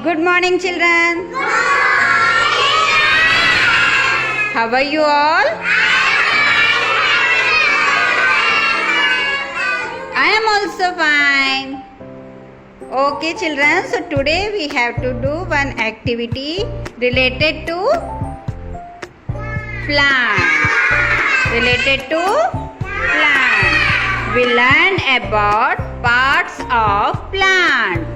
Good morning, children. How are you all? I am also fine. Okay, children. So today we have to do one activity related to plant. We learn about parts of plant.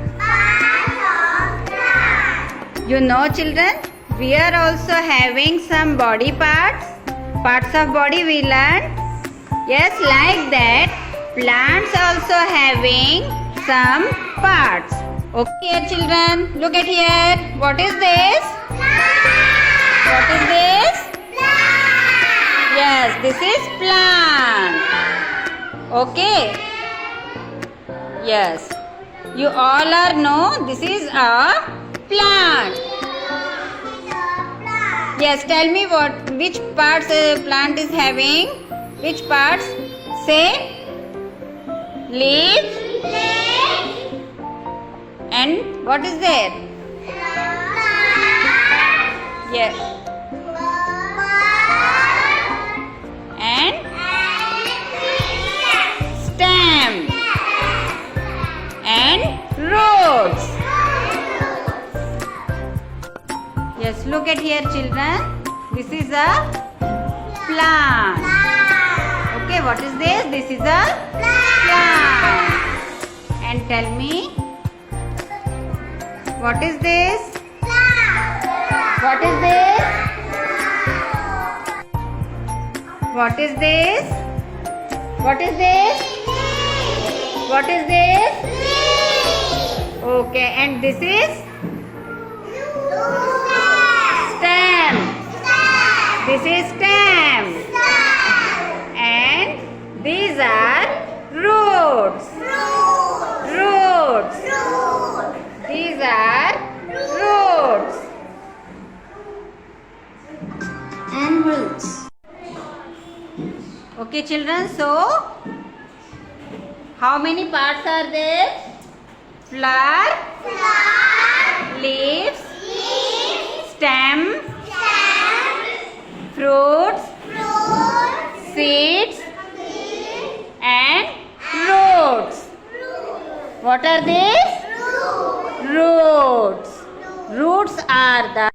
You know, children, we are also having some body parts. Parts of body we learn. Yes, like that. Plants also having some parts. Okay, children, look at here. What is this? What is this? Yes, this is plant. Okay. Yes. You all are know this is a plant. Yes, tell me which parts plant is having? Which parts? Say leaves. And what is there? Yes. And stem. And roots. Yes, look at here, children. This is a plant. Okay, what is this? This is a plant. And tell me, what is this? What is this? What is this? What is this? What is this? Okay, and this is stem. This is stem. And these are roots. These are roots. And roots. Okay, children, so how many parts are there? Flower, leaves, stem, fruits, seeds, and roots. What are these? Roots. Roots are the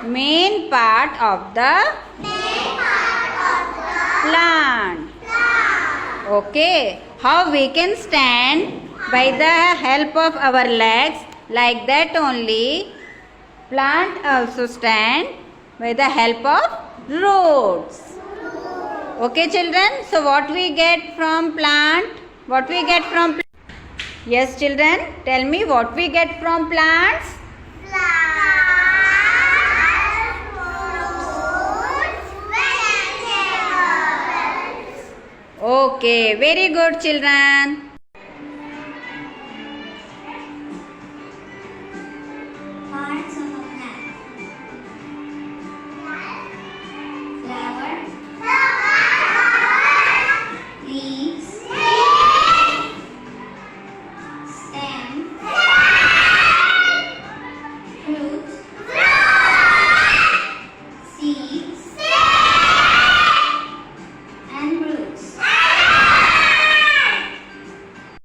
main part of the plant. Okay. How we can stand by the help of our legs, like that only. Plant also stand by the help of roots. Okay, children. So what we get from plant? What we get from plant? Yes, children. Tell me what we get from plants. Okay, very good, children.